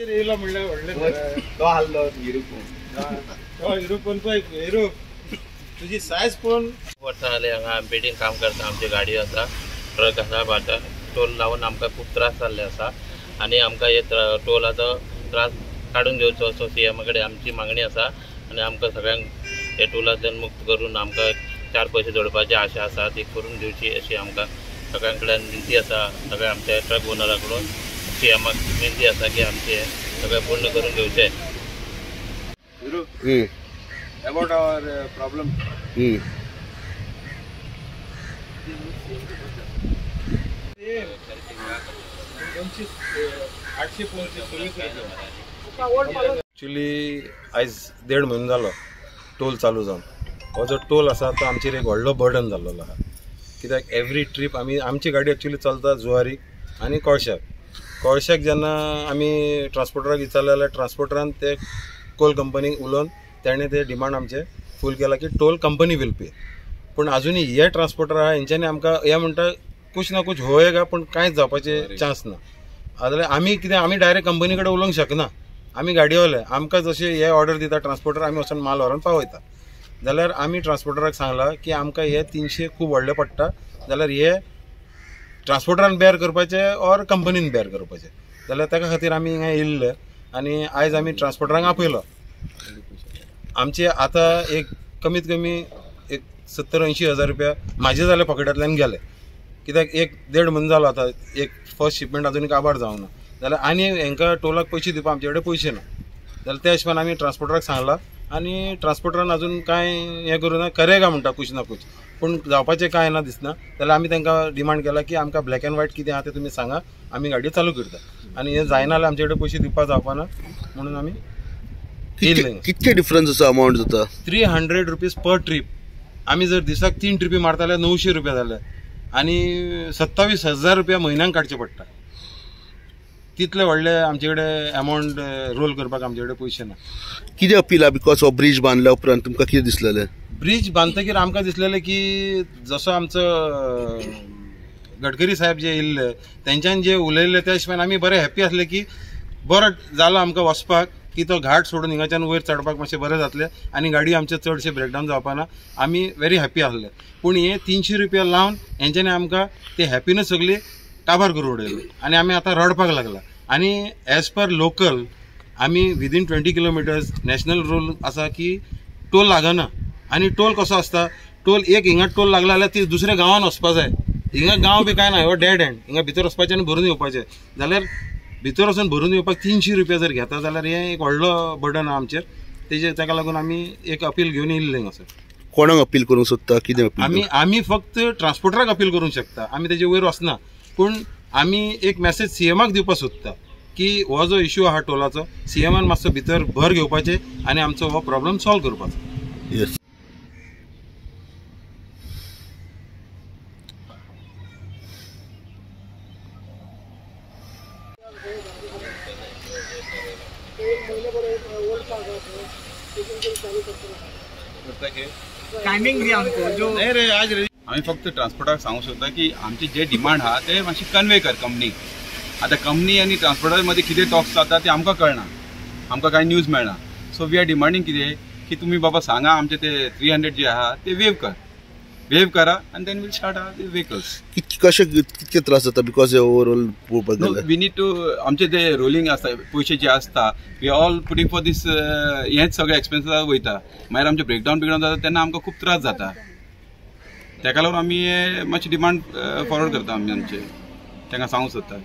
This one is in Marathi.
येयला म्हणल्यार व्हडले तो हाल्लो युरोपून पळय युरोप तुजी सायज पळोवन वर्सां जाली हांगा बेडीन काम करता. आमची गाडी आसा, ट्रक आसा, बाटा टोल लावून आमकां खूब त्रास जाल्ले आसा आनी आमकां हे टोलाचो त्रास काडून घेवचो असो CM कडेन आमची मागणी आसा आनी आमकां सगळ्यांक हे टोलांतल्यान मुक्त करून आमकां 4 पयशे जोडपाची आशा आसा ती करून दिवची अशी आमकां सगळ्यां कडल्यान विनंती आसा. सगळ्या आमच्या ट्रक ओनरा कडून CMक विनंती आसा की आमचे सगळें पूर्ण करून घेवचे. about our problem. एक्चुअली आयज 1.5 म्हयनो जालो टोल चालू जावन. हो जो टोल आसा तो आमचेर एक व्हडलो बर्डन जाल्लो आहा. कित्याक एवरी ट्रीप आमची गाडी एक्चुअली चलता जुवारी आनी कळशाक जेन्ना आमी ट्रान्सपोर्टराक विचारलें जाल्यार ट्रान्सपोर्टरान ते कोल कंपनीक उलोवन तेणें ते डिमांड आमचे फूल केला की टोल कंपनी विल पे. पूण आजुनी हे ट्रान्सपोर्टर आहा हेंच्यांनी आमकां हे म्हणटा कुछ ना कुछ होयेगा पूण कांयच जावपाचे चान्स ना. जाल्यार आमी कितें आमी डायरेक्ट कंपनी कडेन उलोवंक शकना. आमी गाडयोवाले आमकां जशें हे ऑर्डर दिता ट्रान्सपोर्टर आमी वचून माल व्हरून पावयता. जाल्यार आमी ट्रान्सपोर्टराक सांगलां की आमकां हे 300 खूब व्हडले पडटा. जाल्यार हे ट्रान्सपोर्टरान बेर करपाचे ऑर कंपनीन बेर करपाचे. जाल्यार ताका खातीर आमी हिंगा येयल्ले आनी आयज आमी ट्रान्सपोर्टरांक आपयलो. आमचे आतां एक कमीत कमी एक 70-80 हजार रुपया म्हाजे जाले पॉकेटांतल्यान गेले. कित्याक एक 1.5 म्हयनो जालो आतां एक फर्स्ट शिपमेंट आजुनी काबार जावंक ना. जाल्यार आनी हांकां टोलाक पयशे दिवपा आमचे कडेन पयशे ना. जाल्यार त्या हिशोबान आमी ट्रान्सपोर्टराक सांगलां आनी ट्रान्सपोर्टरान अजून कांय हें करूना करेगा म्हणटा कुछ ना कुछ पूण जावपाचें कांय ना दिसना. जाल्यार आमी तांकां डिमांड केला की आमकां ब्लॅक एंड व्हायट कितें आहा तें तुमी सांगा आमी गाडी चालू करता. आनी हें जायना जाल्यार आमचे कडेन पयशे दिवपा जावपाना म्हणून आमी कितके डिफरन्स आसा अमाउंट जाता. 300 रुपीज पर ट्रीप. आमी जर दिसाक 3 ट्रिपी मारता जाल्यार 900 रुपया जाले आनी 27,000 रुपया म्हयन्याक काडचे पडटा. तितले व्हडले आमचे कडेन अमाउंट रोल करपाक आमचे कडेन पयशे ना. कितें अपील बिकॉज हो ब्रिज बांदल्या उपरांत तुमकां कितें दिसलेलें. ब्रिज बांदतकीर आमकां दिसलेलें की जसो आमचो गडकरी साहेब जे येयल्ले तेंच्यान जे उलयल्ले त्या हिशोबान आमी बरे हॅप्पी आसले की बरो जालो आमकां वचपाक की तो घाट सोडून हिंगाच्यान वयर चडपाक मातशें बरें जातलें आनी गाडी आमचे चडशे ब्रेकडावन जावपाना. आमी व्हेरी हॅप्पी आसले. पूण हे 300 रुपया लावन हेंच्यांनी आमकां ते हॅपीनस सगळी काबार करून उडयली आनी आमी आतां रडपाक लागला. आनी एज पर लोकल आमी विदीन 20 किलोमिटर्स नॅशनल रूल आसा की टोल लागना. आनी टोल कसो आसता टोल एक हिंगा टोल लागला जाल्यार ती दुसऱ्या गांवांत वचपा जाय. हिंगा गांव बी कांय ना हो डेड एंड. हिंगा भितर वचपाचें आनी भरून येवपाचें. जाल्यार भितर वचून भरून येवपाक 300 रुपया जर घेता जाल्यार हें एक व्हडलो बर्डन आहा आमचेर. ताका लागून आमी एक अपील घेवन येयल्ले हिंगा सर. कोणाक अपील करूंक सोदता कितें अपील. आमी फक्त ट्रान्सपोर्टराक अपील करूंक शकता. आमी तेजे वयर वचना. पूण आमी एक मॅसेज CMक दिवपाक सोदता की हो जो इश्यू आहा टोलाचो CMन मातसो भितर भर घेवपाचे आनी आमचो हो प्रॉब्लेम सॉल्व करपाचो. येस. टायमिंग दिया आमको जो नाही रे आज आम्ही फक्त ट्रान्सपोर्टाक सांगू शकता की आमची जे डिमांड आहा ते मातशी कन्वे कर कंपनीक. आता कंपनी आणि ट्रान्सपोर्टर मध्ये कितें टॉक्स जाता ते आमकां कळना. आमकां कांय न्यूज मेळना. सो वी आर डिमांडींग कितें की तुमी बाबा सांगा आमचे ते 300 जे आहा ते वेव करा आणि then we'll start the vehicles. कितके त्रास जाता बिकॉज ओवरऑल पळोवपाक गेल्यार वी नीड टू आमचे ते रोलिंग आसता पयशे जे आसता वी ऑल पुटिंग फॉर दीस हेच सगळे एक्सपेन्सीस वयता. मागीर आमचे ब्रेकडावन जाता तेन्ना आमकां खूब त्रास जाता. ताका लागून आमी मातशी डिमांड फॉरवर्ड करता आमी आमचे तांकां सांगूंक सोदता.